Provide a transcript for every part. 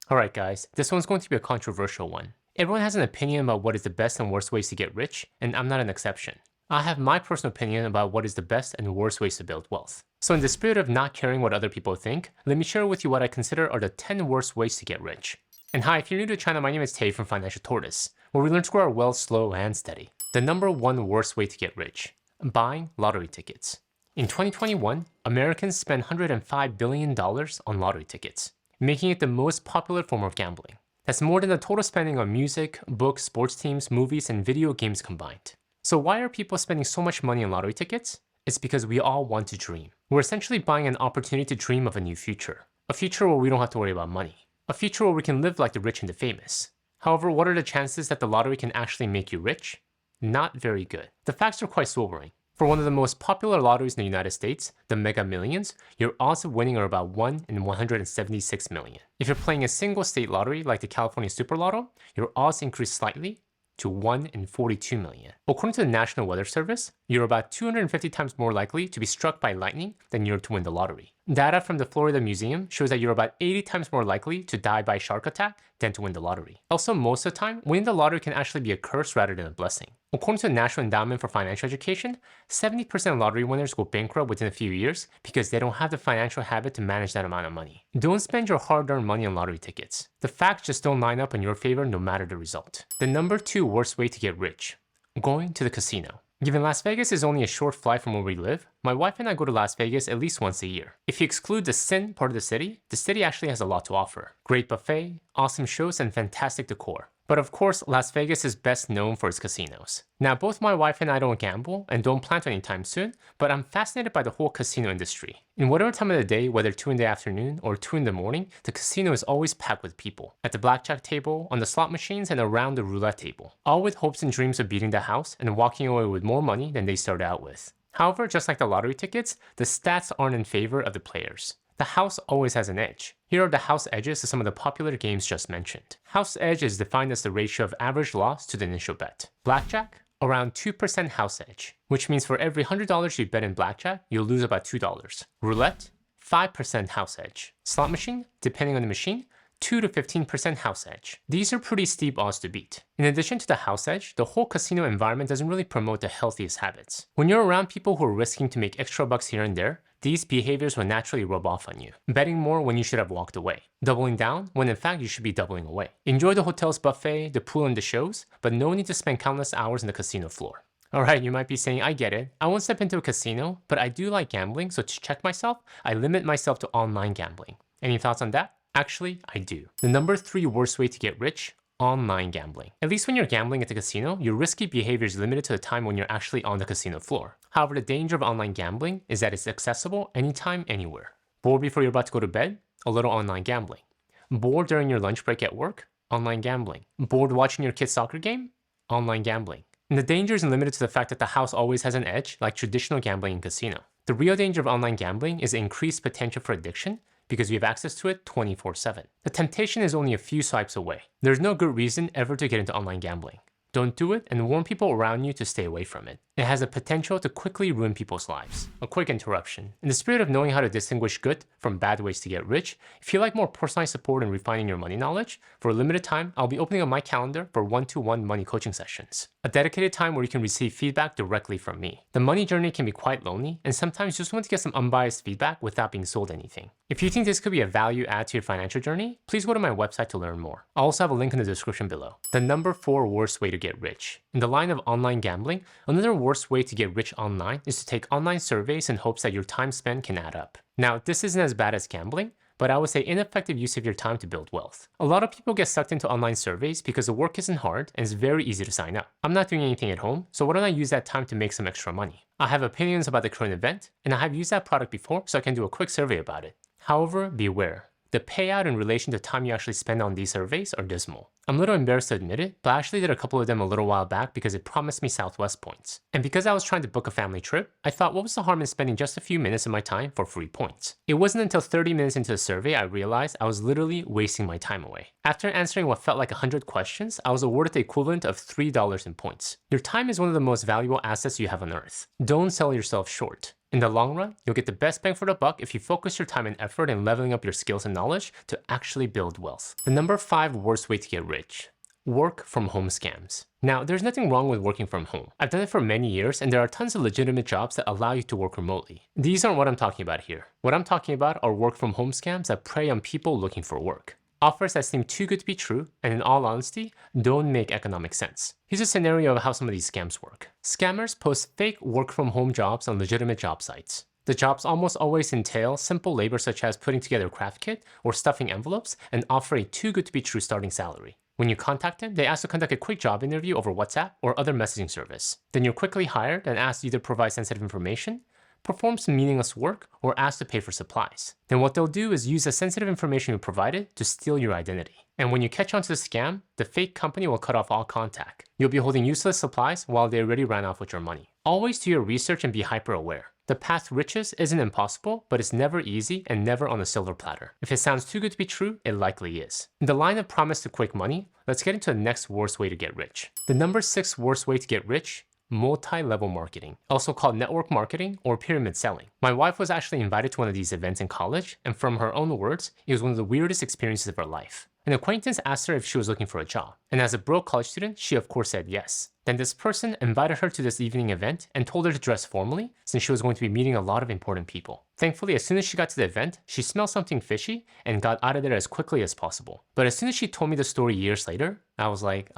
Alright guys, this one's going to be a controversial one. Everyone has an opinion about what is the best and worst ways to get rich, and I'm not an exception. I have my personal opinion about what is the best and worst ways to build wealth. So in the spirit of not caring what other people think, let me share with you what I consider are the 10 worst ways to get rich. And hi, if you're new to the channel, my name is Tay from Financial Tortoise, where we learn to grow our wealth slow and steady. The number one worst way to get rich: buying lottery tickets. In 2021, Americans spent $105 billion on lottery tickets, making it the most popular form of gambling. That's more than the total spending on music, books, sports teams, movies, and video games combined. So why are people spending so much money on lottery tickets? It's because we all want to dream. We're essentially buying an opportunity to dream of a new future. A future where we don't have to worry about money. A future where we can live like the rich and the famous. However, what are the chances that the lottery can actually make you rich? Not very good. The facts are quite sobering. For one of the most popular lotteries in the United States, the Mega Millions, your odds of winning are about 1 in 176 million. If you're playing a single state lottery like the California Super Lotto, your odds increase slightly to 1 in 42 million. According to the National Weather Service, you're about 250 times more likely to be struck by lightning than you are to win the lottery. Data from the Florida Museum shows that you're about 80 times more likely to die by a shark attack than to win the lottery. Also, most of the time, winning the lottery can actually be a curse rather than a blessing. According to the National Endowment for Financial Education, 70% of lottery winners go bankrupt within a few years because they don't have the financial habit to manage that amount of money. Don't spend your hard-earned money on lottery tickets. The facts just don't line up in your favor no matter the result. The number 2 worst way to get rich: going to the casino. Given Las Vegas is only a short flight from where we live, my wife and I go to Las Vegas at least once a year. If you exclude the sin part of the city actually has a lot to offer. Great buffet, awesome shows, and fantastic decor. But of course, Las Vegas is best known for its casinos. Now, both my wife and I don't gamble and don't plan to anytime soon, but I'm fascinated by the whole casino industry. In whatever time of the day, whether 2 in the afternoon or 2 in the morning, the casino is always packed with people. At the blackjack table, on the slot machines, and around the roulette table. All with hopes and dreams of beating the house and walking away with more money than they started out with. However, just like the lottery tickets, the stats aren't in favor of the players. The house always has an edge. Here are the house edges to some of the popular games just mentioned. House edge is defined as the ratio of average loss to the initial bet. Blackjack, around 2% house edge, which means for every $100 you bet in blackjack, you'll lose about $2. Roulette, 5% house edge. Slot machine, depending on the machine, 2 to 15% house edge. These are pretty steep odds to beat. In addition to the house edge, the whole casino environment doesn't really promote the healthiest habits. When you're around people who are risking to make extra bucks here and there, these behaviors will naturally rub off on you. Betting more when you should have walked away. Doubling down when in fact you should be doubling away. Enjoy the hotel's buffet, the pool, and the shows, but no need to spend countless hours on the casino floor. Alright, you might be saying, I get it. I won't step into a casino, but I do like gambling, so to check myself, I limit myself to online gambling. Any thoughts on that? Actually, I do. The number 3 worst way to get rich: online gambling. At least when you're gambling at the casino, your risky behavior is limited to the time when you're actually on the casino floor. However, the danger of online gambling is that it's accessible anytime, anywhere. Bored before you're about to go to bed? A little online gambling. Bored during your lunch break at work? Online gambling. Bored watching your kid's soccer game? Online gambling. And the danger isn't limited to the fact that the house always has an edge like traditional gambling in casino. The real danger of online gambling is the increased potential for addiction, because we have access to it 24/7. The temptation is only a few swipes away. There's no good reason ever to get into online gambling. Don't do it, and warn people around you to stay away from it. It has the potential to quickly ruin people's lives. A quick interruption. In the spirit of knowing how to distinguish good from bad ways to get rich, if you like more personalized support in refining your money knowledge, for a limited time, I'll be opening up my calendar for 1-to-1 money coaching sessions. A dedicated time where you can receive feedback directly from me. The money journey can be quite lonely, and sometimes you just want to get some unbiased feedback without being sold anything. If you think this could be a value add to your financial journey, please go to my website to learn more. I'll also have a link in the description below. The number 4 worst way to get rich. In the line of online gambling, another worst way to get rich online is to take online surveys in hopes that your time spent can add up. Now, this isn't as bad as gambling, but I would say ineffective use of your time to build wealth. A lot of people get sucked into online surveys because the work isn't hard and it's very easy to sign up. I'm not doing anything at home, so why don't I use that time to make some extra money? I have opinions about the current event, and I have used that product before, so I can do a quick survey about it. However, beware. The payout in relation to time you actually spend on these surveys are dismal. I'm a little embarrassed to admit it, but I actually did a couple of them a little while back because it promised me Southwest points. And because I was trying to book a family trip, I thought what was the harm in spending just a few minutes of my time for free points? It wasn't until 30 minutes into the survey I realized I was literally wasting my time away. After answering what felt like 100 questions, I was awarded the equivalent of $3 in points. Your time is one of the most valuable assets you have on earth. Don't sell yourself short. In the long run, you'll get the best bang for the buck if you focus your time and effort in leveling up your skills and knowledge to actually build wealth. The number 5 worst way to get rich. Work from home scams. Now, there's nothing wrong with working from home. I've done it for many years, and there are tons of legitimate jobs that allow you to work remotely. These aren't what I'm talking about here. What I'm talking about are work from home scams that prey on people looking for work. Offers that seem too good to be true, and in all honesty, don't make economic sense. Here's a scenario of how some of these scams work. Scammers post fake work from home jobs on legitimate job sites. The jobs almost always entail simple labor such as putting together a craft kit or stuffing envelopes and offer a too good to be true starting salary. When you contact them, they ask to conduct a quick job interview over WhatsApp or other messaging service. Then you're quickly hired and asked to either provide sensitive information, perform some meaningless work, or ask to pay for supplies. Then what they'll do is use the sensitive information you provided to steal your identity. And when you catch on to the scam, the fake company will cut off all contact. You'll be holding useless supplies while they already ran off with your money. Always do your research and be hyper aware. The path to riches isn't impossible, but it's never easy and never on a silver platter. If it sounds too good to be true, it likely is. In the line of promise to quick money, let's get into the next worst way to get rich. The number 6 worst way to get rich: multi-level marketing, also called network marketing or pyramid selling. My wife was actually invited to one of these events in college, and from her own words, it was one of the weirdest experiences of her life. An acquaintance asked her if she was looking for a job, and as a broke college student, she of course said yes. Then this person invited her to this evening event and told her to dress formally since she was going to be meeting a lot of important people. Thankfully, as soon as she got to the event, she smelled something fishy and got out of there as quickly as possible. But as soon as she told me the story years later, I was like,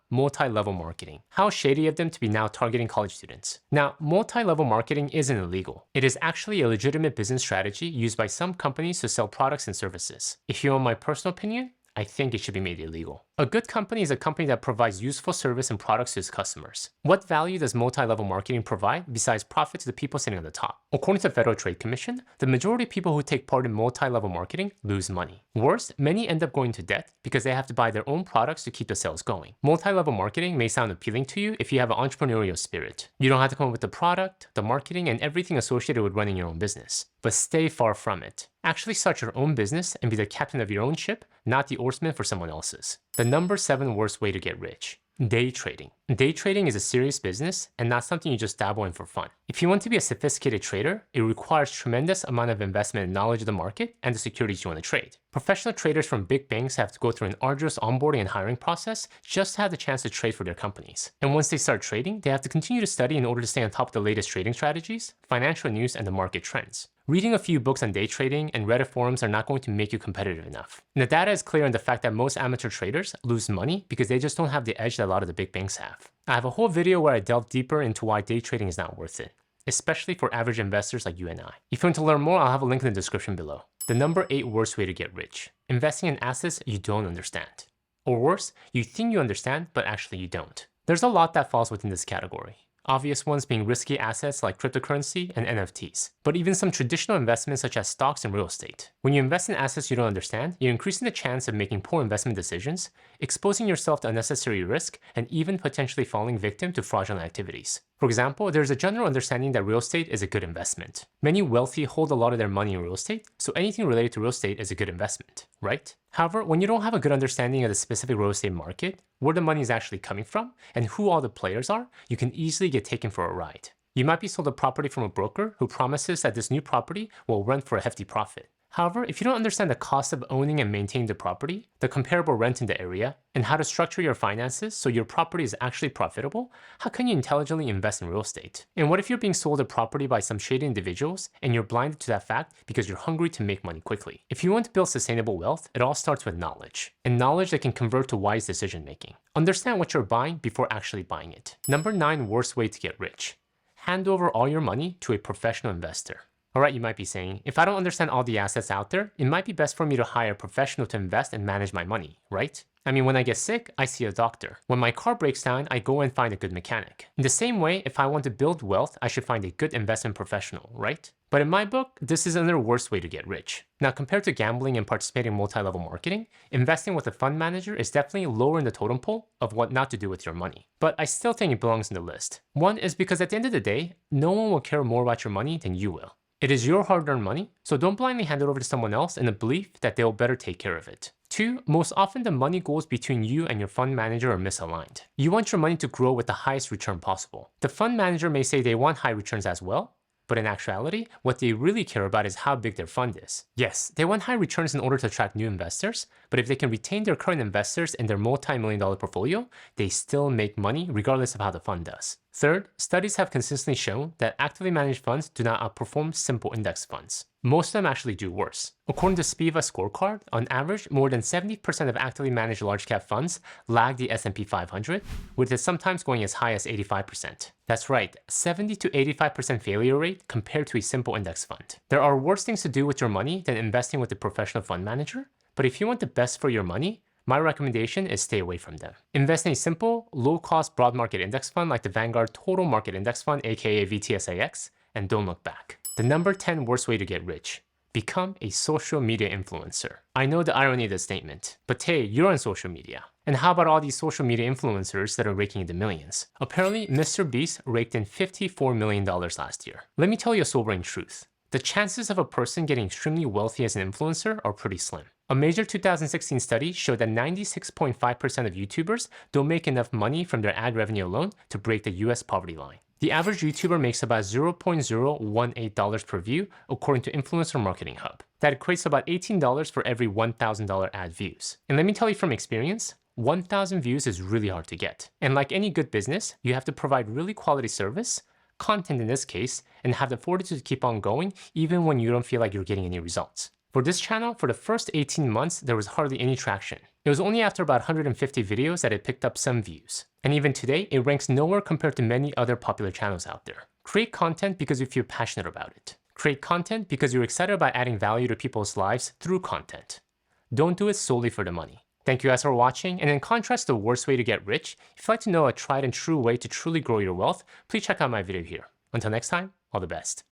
multi-level marketing. How shady of them to be now targeting college students. Now, multi-level marketing isn't illegal. It is actually a legitimate business strategy used by some companies to sell products and services. If you want my personal opinion, I think it should be made illegal. A good company is a company that provides useful service and products to its customers. What value does multi-level marketing provide besides profit to the people sitting on the top? According to the Federal Trade Commission, the majority of people who take part in multi-level marketing lose money. Worse, many end up going into debt because they have to buy their own products to keep the sales going. Multi-level marketing may sound appealing to you if you have an entrepreneurial spirit. You don't have to come up with the product, the marketing, and everything associated with running your own business. But stay far from it. Actually start your own business and be the captain of your own ship, not the oarsman for someone else's. The number 7 worst way to get rich: day trading. Day trading is a serious business and not something you just dabble in for fun. If you want to be a sophisticated trader, it requires tremendous amount of investment and knowledge of the market and the securities you want to trade. Professional traders from big banks have to go through an arduous onboarding and hiring process just to have the chance to trade for their companies. And once they start trading, they have to continue to study in order to stay on top of the latest trading strategies, financial news, and the market trends. Reading a few books on day trading and Reddit forums are not going to make you competitive enough. And the data is clear on the fact that most amateur traders lose money because they just don't have the edge that a lot of the big banks have. I have a whole video where I delve deeper into why day trading is not worth it, especially for average investors like you and I. If you want to learn more, I'll have a link in the description below. The number 8 worst way to get rich: investing in assets you don't understand. Or worse, you think you understand, but actually you don't. There's a lot that falls within this category. Obvious ones being risky assets like cryptocurrency and NFTs, but even some traditional investments such as stocks and real estate. When you invest in assets you don't understand, you're increasing the chance of making poor investment decisions, exposing yourself to unnecessary risk, and even potentially falling victim to fraudulent activities. For example, there's a general understanding that real estate is a good investment. Many wealthy hold a lot of their money in real estate, so anything related to real estate is a good investment, right? However, when you don't have a good understanding of the specific real estate market, where the money is actually coming from, and who all the players are, you can easily get taken for a ride. You might be sold a property from a broker who promises that this new property will rent for a hefty profit. However, if you don't understand the cost of owning and maintaining the property, the comparable rent in the area, and how to structure your finances so your property is actually profitable, how can you intelligently invest in real estate? And what if you're being sold a property by some shady individuals and you're blinded to that fact because you're hungry to make money quickly? If you want to build sustainable wealth, it all starts with knowledge, and knowledge that can convert to wise decision making. Understand what you're buying before actually buying it. Number 9 worst way to get rich: hand over all your money to a professional investor. Alright, you might be saying, if I don't understand all the assets out there, it might be best for me to hire a professional to invest and manage my money, right? I mean, when I get sick, I see a doctor. When my car breaks down, I go and find a good mechanic. In the same way, if I want to build wealth, I should find a good investment professional, right? But in my book, this is another worst way to get rich. Now, compared to gambling and participating in multi-level marketing, investing with a fund manager is definitely lower in the totem pole of what not to do with your money. But I still think it belongs in the list. One is because at the end of the day, no one will care more about your money than you will. It is your hard-earned money, so don't blindly hand it over to someone else in the belief that they'll better take care of it. 2, most often the money goals between you and your fund manager are misaligned. You want your money to grow with the highest return possible. The fund manager may say they want high returns as well, But in actuality, what they really care about is how big their fund is. Yes, they want high returns in order to attract new investors, but if they can retain their current investors in their multi-million-dollar portfolio, they still make money regardless of how the fund does. Third, studies have consistently shown that actively managed funds do not outperform simple index funds. Most of them actually do worse. According to Spiva scorecard, on average, more than 70% of actively managed large-cap funds lag the S&P 500, with it sometimes going as high as 85%. That's right, 70 to 85% failure rate compared to a simple index fund. There are worse things to do with your money than investing with a professional fund manager, but if you want the best for your money, my recommendation is stay away from them. Invest in a simple, low-cost broad market index fund like the Vanguard Total Market Index Fund, aka VTSAX, and don't look back. The number 10 worst way to get rich. Become a social media influencer. I know the irony of this statement, but hey, you're on social media. And how about all these social media influencers that are raking in the millions? Apparently, Mr. Beast raked in $54 million last year. Let me tell you a sobering truth. The chances of a person getting extremely wealthy as an influencer are pretty slim. A major 2016 study showed that 96.5% of YouTubers don't make enough money from their ad revenue alone to break the US poverty line. The average YouTuber makes about $0.018 per view, according to Influencer Marketing Hub. That equates to about $18 for every $1,000 ad views. And let me tell you from experience, 1,000 views is really hard to get. And like any good business, you have to provide really quality service, content in this case, and have the fortitude to keep on going even when you don't feel like you're getting any results. For this channel, for the first 18 months, there was hardly any traction. It was only after about 150 videos that it picked up some views. And even today, it ranks nowhere compared to many other popular channels out there. Create content because you feel passionate about it. Create content because you're excited about adding value to people's lives through content. Don't do it solely for the money. Thank you guys for watching, and in contrast to the worst way to get rich, if you'd like to know a tried and true way to truly grow your wealth, please check out my video here. Until next time, all the best.